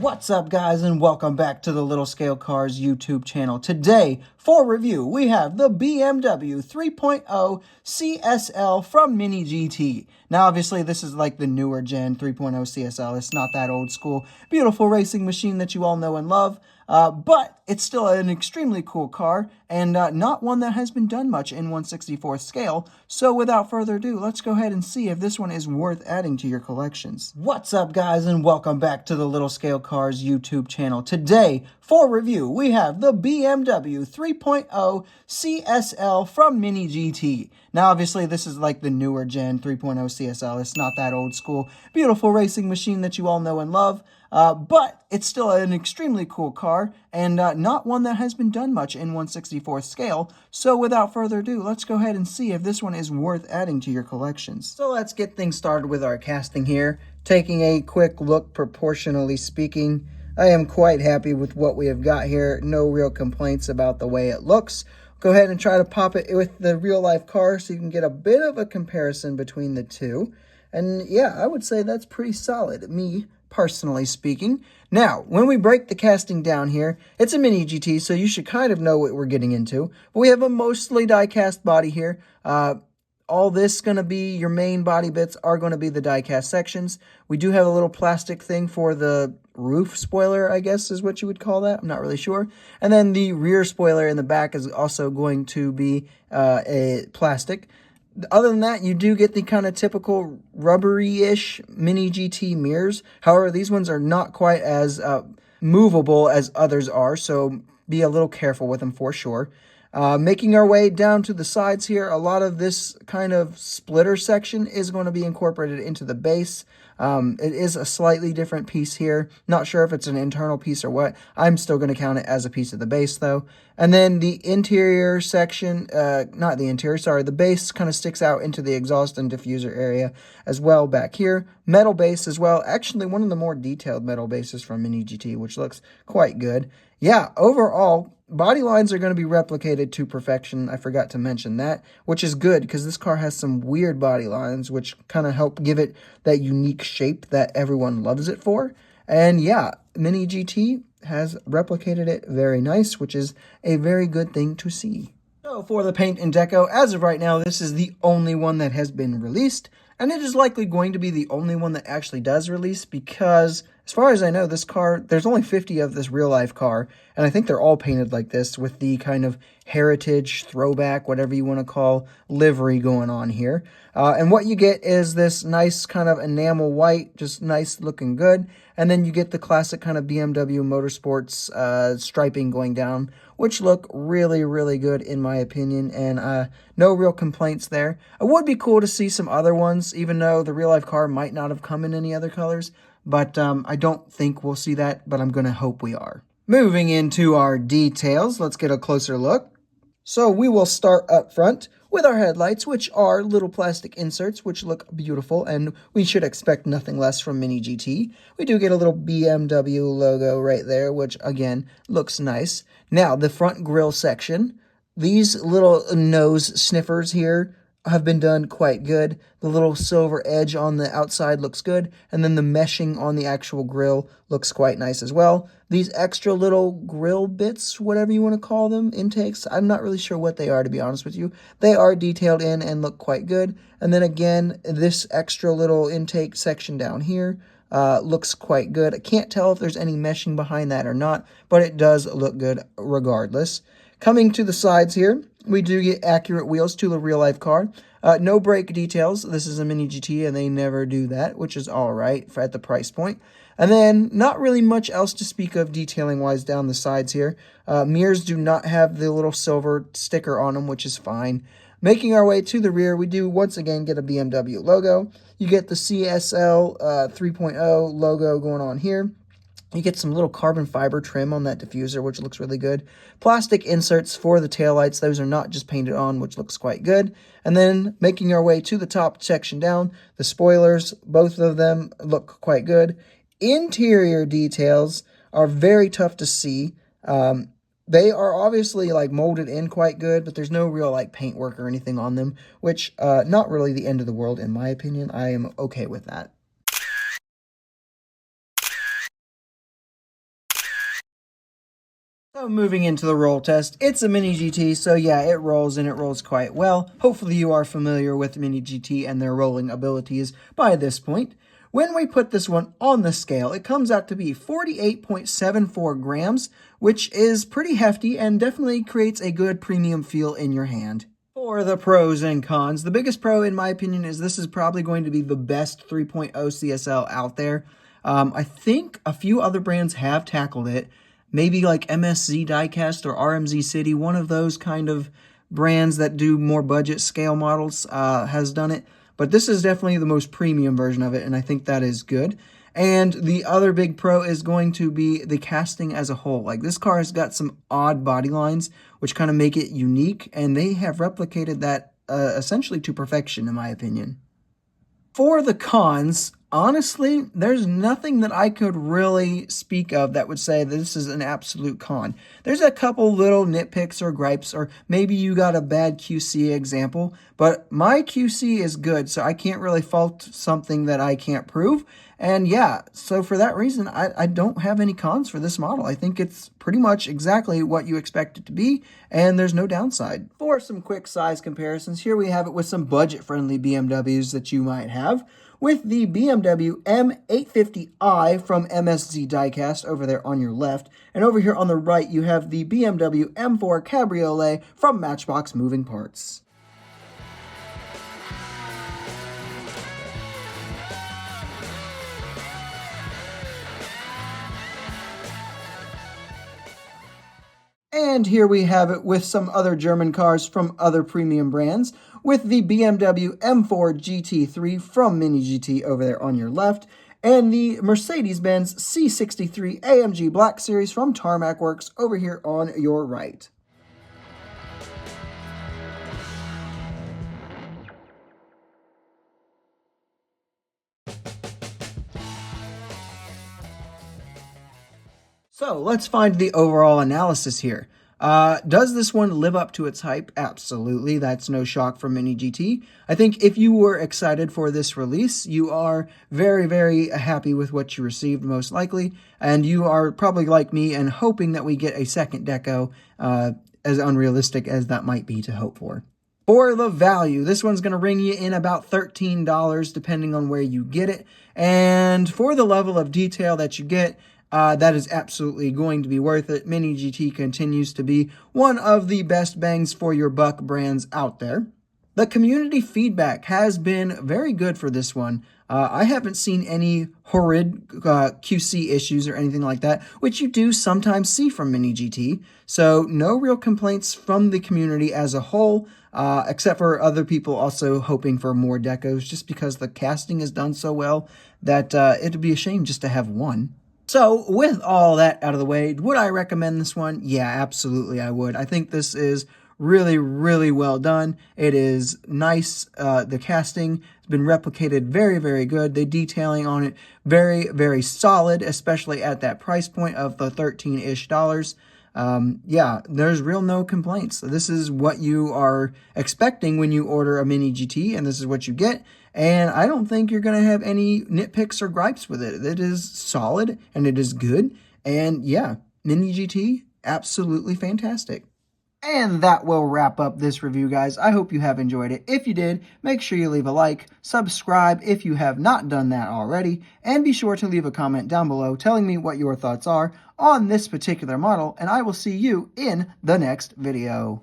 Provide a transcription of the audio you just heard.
What's up, guys, and welcome back to the Little Scale Cars YouTube channel. Today, for review, we have the BMW 3.0 CSL from MiniGT. Now, obviously, this is like the newer gen 3.0 CSL. It's not that old school, beautiful racing machine that you all know and love. But it's still an extremely cool car, and not one that has been done much in 1/64th scale. So without further ado, let's go ahead and see if this one is worth adding to your collections. What's up, guys, and welcome back to the Little Scale Cars YouTube channel. Today, for review, we have the BMW 3.0 CSL from MiniGT. Now, obviously, this is like the newer gen 3.0 CSL. It's not that old school, beautiful racing machine that you all know and love. But it's still an extremely cool car, and not one that has been done much in 1/64th scale. So without further ado, let's go ahead and see if this one is worth adding to your collections. So let's get things started with our casting here. Taking a quick look, proportionally speaking, I am quite happy with what we have got here. No real complaints about the way it looks. Go ahead and try to pop it with the real-life car so you can get a bit of a comparison between the two. And yeah, I would say that's pretty solid, me personally speaking. Now, when we break the casting down here, it's a Mini GT, so you should kind of know what we're getting into. But we have a mostly die-cast body here. All this going to be, your main body bits are going to be the die-cast sections. We do have a little plastic thing for the roof spoiler, I guess is what you would call that. I'm not really sure. And then the rear spoiler in the back is also going to be a plastic. Other than that, you do get the kind of typical rubbery-ish Mini GT mirrors. However, these ones are not quite as movable as others are, so be a little careful with them for sure. Making our way down to the sides here, a lot of this kind of splitter section is going to be incorporated into the base. It is a slightly different piece here. Not sure if it's an internal piece or what. I'm still going to count it as a piece of the base, though. And then the interior section, not the interior, sorry, the base kind of sticks out into the exhaust and diffuser area as well back here. Metal base as well. Actually, one of the more detailed metal bases from Mini GT, which looks quite good. Yeah, overall, body lines are going to be replicated to perfection. I forgot to mention that, which is good because this car has some weird body lines, which kind of help give it that unique shape that everyone loves it for. And yeah, Mini GT has replicated it very nice, which is a very good thing to see. So for the paint and deco, as of right now, this is the only one that has been released, and it is likely going to be the only one that actually does release because, as far as I know, this car, there's only 50 of this real-life car, and I think they're all painted like this with the kind of heritage, throwback, whatever you want to call, livery going on here. And what you get is this nice kind of enamel white, just nice looking good, and then you get the classic kind of BMW Motorsports striping going down, which look really, really good in my opinion, and no real complaints there. It would be cool to see some other ones, even though the real-life car might not have come in any other colors, but I don't think we'll see that, but I'm going to hope we are. Moving into our details, let's get a closer look. So we will start up front with our headlights, which are little plastic inserts, which look beautiful, and we should expect nothing less from Mini GT. We do get a little BMW logo right there, which, again, looks nice. Now, the front grille section, these little nose sniffers here have been done quite good. The little silver edge on the outside looks good, and then the meshing on the actual grille looks quite nice as well. These extra little grill bits, whatever you want to call them, intakes, I'm not really sure what they are, to be honest with you. They are detailed in and look quite good. And then again, this extra little intake section down here looks quite good. I can't tell if there's any meshing behind that or not, but it does look good regardless. Coming to the sides here, we do get accurate wheels to the real-life car. No brake details. This is a Mini GT, and they never do that, which is all right at the price point. And then not really much else to speak of detailing-wise down the sides here. Mirrors do not have the little silver sticker on them, which is fine. Making our way to the rear, we do once again get a BMW logo. You get the CSL 3.0 logo going on here. You get some little carbon fiber trim on that diffuser, which looks really good. Plastic inserts for the taillights. Those are not just painted on, which looks quite good. And then making our way to the top section down, the spoilers, both of them look quite good. Interior details are very tough to see. They are obviously like molded in quite good, but there's no real like paint work or anything on them, which not really the end of the world in my opinion. I am okay with that. So moving into the roll test, it's a Mini GT, so yeah, it rolls and it rolls quite well. Hopefully you are familiar with Mini GT and their rolling abilities by this point. When we put this one on the scale, it comes out to be 48.74 grams, which is pretty hefty and definitely creates a good premium feel in your hand. For the pros and cons, the biggest pro in my opinion is this is probably going to be the best 3.0 CSL out there. I think a few other brands have tackled it. Maybe like MSZ Diecast or RMZ City, one of those kind of brands that do more budget scale models has done it. But this is definitely the most premium version of it, and I think that is good. And the other big pro is going to be the casting as a whole. Like, this car has got some odd body lines, which kind of make it unique, and they have replicated that essentially to perfection, in my opinion. For the cons, honestly, there's nothing that I could really speak of that would say that this is an absolute con. There's a couple little nitpicks or gripes, or maybe you got a bad QC example, but my QC is good, so I can't really fault something that I can't prove. And yeah, so for that reason, I don't have any cons for this model. I think it's pretty much exactly what you expect it to be, and there's no downside. For some quick size comparisons, here we have it with some budget-friendly BMWs that you might have, with the BMW M850i from MSZ Diecast over there on your left, and over here on the right you have the BMW M4 Cabriolet from Matchbox Moving Parts. And here we have it with some other German cars from other premium brands, with the BMW M4 GT3 from MiniGT over there on your left, and the Mercedes-Benz C63 AMG Black Series from Tarmac Works over here on your right. So let's find the overall analysis here. Does this one live up to its hype? Absolutely. That's no shock from Mini GT. I think if you were excited for this release, you are very, very happy with what you received, most likely. And you are probably like me and hoping that we get a second deco, as unrealistic as that might be to hope for. For the value, this one's going to ring you in about $13 depending on where you get it. And for the level of detail that you get, that is absolutely going to be worth it. Mini GT continues to be one of the best bangs for your buck brands out there. The community feedback has been very good for this one. I haven't seen any horrid QC issues or anything like that, which you do sometimes see from Mini GT. So no real complaints from the community as a whole, except for other people also hoping for more decos, just because the casting is done so well that it'd be a shame just to have one. So, with all that out of the way, would I recommend this one? Yeah, absolutely I would. I think this is really, really well done. It is nice. The casting has been replicated very, very good. The detailing on it, very, very solid, especially at that price point of the $13-ish. Yeah, there's real no complaints. This is what you are expecting when you order a Mini GT, and this is what you get. And I don't think you're going to have any nitpicks or gripes with it. It is solid, and it is good. And yeah, Mini GT, absolutely fantastic. And that will wrap up this review, guys. I hope you have enjoyed it. If you did, make sure you leave a like, subscribe if you have not done that already, and be sure to leave a comment down below telling me what your thoughts are on this particular model, and I will see you in the next video.